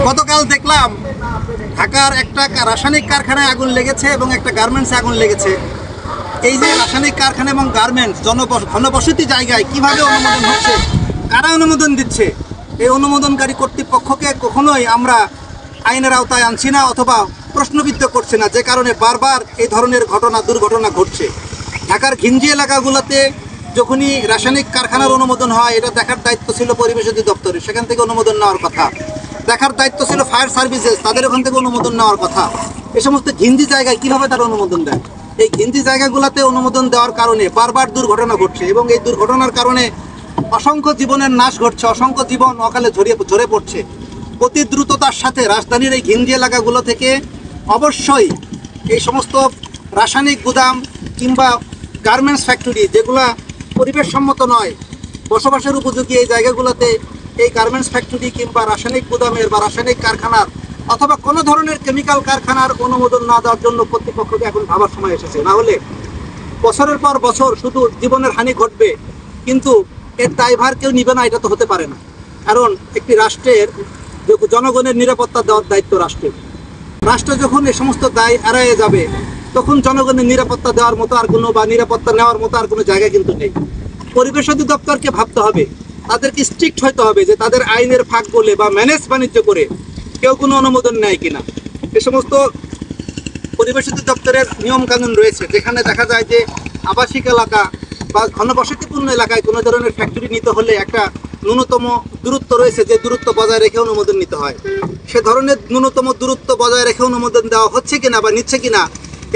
গতকাল দেখলাম ঢাকার একটা রাসায়নিক কারখানায় আগুন লেগেছে এবং একটা গার্মেন্টসে আগুন লেগেছে। এই যে রাসায়নিক কারখানা এবং গার্মেন্টস ঘনবসতি জায়গায় কিভাবে অনুমোদন হচ্ছে, কারা অনুমোদন দিচ্ছে, এই অনুমোদনকারী কর্তৃপক্ষকে কখনোই আমরা আইনের আওতায় আনছি না অথবা প্রশ্নবিদ্ধ করছি না, যে কারণে বারবার এই ধরনের দুর্ঘটনা ঘটছে। ঢাকার ঘিঞ্জি এলাকাগুলোতে যখনই রাসায়নিক কারখানার অনুমোদন হয়, এটা দেখার দায়িত্ব ছিল পরিবেশ অধিদপ্তরের, সেখান থেকে অনুমোদন নেওয়ার কথা। দেখার দায়িত্ব ছিল ফায়ার সার্ভিসেস, তাদের ওখান থেকে অনুমোদন নেওয়ার কথা। এই সমস্ত ঘিঞ্জি জায়গায় কীভাবে তারা অনুমোদন দেয়? এই ঘিঞ্জি জায়গাগুলোতে অনুমোদন দেওয়ার কারণে বারবার দুর্ঘটনা ঘটছে এবং এই দুর্ঘটনার কারণে অসংখ্য জীবনের নাশ ঘটছে, অসংখ্য জীবন অকালে ঝরে পড়ছে। অতি দ্রুততার সাথে রাজধানীর এই ঘিঞ্জি এলাকাগুলো থেকে অবশ্যই এই সমস্ত রাসায়নিক গুদাম কিংবা গার্মেন্টস ফ্যাক্টরি যেগুলা পরিবেশসম্মত নয়, বসবাসের উপযোগী এই জায়গাগুলোতে এই গার্মেন্টস ফ্যাক্টরি কিংবা রাসায়নিক গুদামের বা রাসায়নিক কারখানার অথবা কোনো ধরনের কেমিক্যাল কারখানার অনুমোদন না দেওয়ার জন্য কর্তৃপক্ষকে এখন ভাবার সময় এসেছে। না হলে বছরের পর বছর শুধু জীবনের হানি ঘটবে, কিন্তু এর দায়ভার কেউ নিবে না, এটা তো হতে পারে না। কারণ একটি রাষ্ট্রের জনগণের নিরাপত্তা দেওয়ার দায়িত্ব রাষ্ট্রের। রাষ্ট্র যখন এই সমস্ত দায় এড়িয়ে যাবে, তখন জনগণের নিরাপত্তা দেওয়ার মতো আর কোনো বা নিরাপত্তা নেওয়ার মতো আর কোনো জায়গা কিন্তু নেই। পরিবেশ অধিদপ্তরকে ভাবতে হবে, তাদেরকে স্ট্রিক্ট হতে হবে যে তাদের আইনের ফাঁক বলে বা ম্যানেজ বাণিজ্য করে কেউ কোনো অনুমোদন নেয় কিনা। এ সমস্ত পরিবেশ অধিদপ্তরের নিয়মকানুন রয়েছে, যেখানে দেখা যায় যে আবাসিক এলাকা বা ঘনবসতিপূর্ণ এলাকায় কোনো ধরনের ফ্যাক্টরি নিতে হলে একটা ন্যূনতম দূরত্ব রয়েছে, যে দূরত্ব বজায় রেখে অনুমোদন নিতে হয়। সে ধরনের ন্যূনতম দূরত্ব বজায় রেখে অনুমোদন দেওয়া হচ্ছে কিনা বা নিচ্ছে কিনা,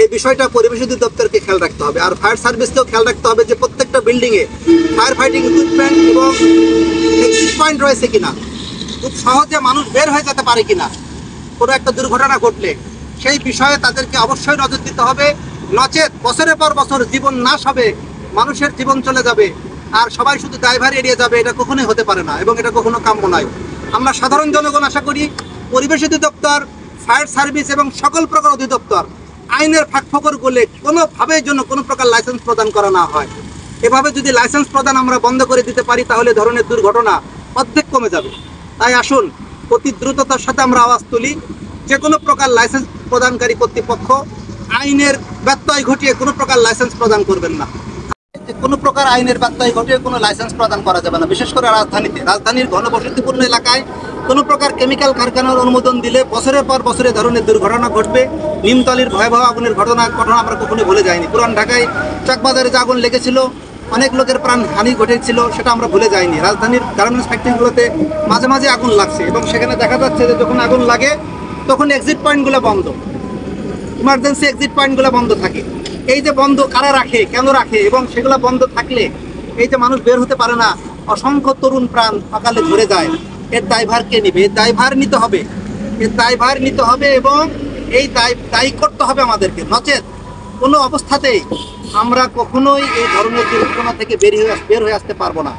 এই বিষয়টা পরিবেশ অধিদপ্তরকে খেয়াল রাখতে হবে। আর ফায়ার সার্ভিসকেও খেয়াল রাখতে হবে যে প্রত্যেকটা বিল্ডিংয়ে ফায়ার ফাইটিং ইকুইপমেন্ট এবং এক্সিট পয়েন্ট রয়েছে কিনা, খুব সহজে মানুষ বের হয়ে যেতে পারে কিনা কোনো একটা দুর্ঘটনা ঘটলে, সেই বিষয়ে তাদেরকে অবশ্যই নজর দিতে হবে। নচেত বছরের পর বছর জীবন নাশ হবে, মানুষের জীবন চলে যাবে, আর সবাই শুধু দায়ভার এড়িয়ে যাবে। এটা কখনোই হতে পারে না এবং এটা কখনো কাম্য নয়। আমরা সাধারণ জনগণ আশা করি পরিবেশ অধিদপ্তর, ফায়ার সার্ভিস এবং সকল প্রকার অধিদপ্তর আইনের ফাঁকফোকর করলে কোনোভাবেই জন্য কোনো প্রকার লাইসেন্স প্রদান করা না হয়। এভাবে যদি লাইসেন্স প্রদান আমরা বন্ধ করে দিতে পারি, তাহলে ধরনের দুর্ঘটনা অর্ধেক কমে যাবে। তাই আসুন অতি দ্রুততার সাথে আমরা আওয়াজ তুলি, যে কোনো প্রকার লাইসেন্স প্রদানকারী কর্তৃপক্ষ আইনের ব্যত্যয় ঘটিয়ে কোনো প্রকার লাইসেন্স প্রদান করবেন না। কোনো প্রকার আইনের ব্যত্যয় ঘটিয়ে কোনো লাইসেন্স প্রদান করা যাবে না। বিশেষ করে রাজধানীর ঘনবসতিপূর্ণ এলাকায় কোনো প্রকার কেমিক্যাল কারখানার অনুমোদন দিলে বছরের পর বছরে ধরনের দুর্ঘটনা ঘটবে। নিমতলির ভয়াবহ আগুনের ঘটনা আমরা কখনোই ভুলে যাইনি। পুরান ঢাকায় চকবাজারে যে আগুন লেগেছিল, অনেক লোকের প্রাণ হানি ঘটেছিল, সেটা আমরা ভুলে যাইনি। রাজধানীর গার্মেন্টস ফ্যাক্টরিগুলোতে মাঝে মাঝে আগুন লাগছে এবং সেখানে দেখা যাচ্ছে যে যখন আগুন লাগে তখন এক্সিট পয়েন্টগুলো বন্ধ, ইমার্জেন্সি এক্সিট পয়েন্টগুলো বন্ধ থাকে। এই যে বন্ধ কারা রাখে, কেন রাখে, এবং সেগুলো বন্ধ থাকলে এই যে মানুষ বের হতে পারে না, অসংখ্য তরুণ প্রাণ অকালে ঝরে যায়, এর দায়ভার কে নিবে? এর দায়ভার নিতে হবে, এর দায়ভার নিতে হবে এবং এই দায়ী করতে হবে আমাদেরকে। নচেত কোনো অবস্থাতেই আমরা কখনোই এই ধরনের দুর্ঘটনা থেকে বের হয়ে আসতে পারবো না।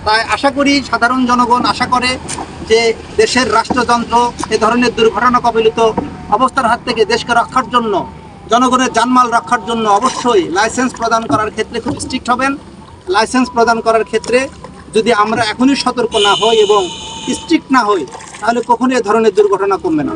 তাই আশা করি সাধারণ জনগণ আশা করে যে দেশের রাষ্ট্রযন্ত্র এ ধরনের দুর্ঘটনা কবলিত অবস্থার হাত থেকে দেশকে রক্ষার জন্য, জনগণের জানমাল রক্ষার জন্য অবশ্যই লাইসেন্স প্রদান করার ক্ষেত্রে খুব স্ট্রিক্ট হবেন। লাইসেন্স প্রদান করার ক্ষেত্রে যদি আমরা এখনই সতর্ক না হই এবং স্ট্রিক্ট না হই, তাহলে কখনোই এ ধরনের দুর্ঘটনা কমবে না।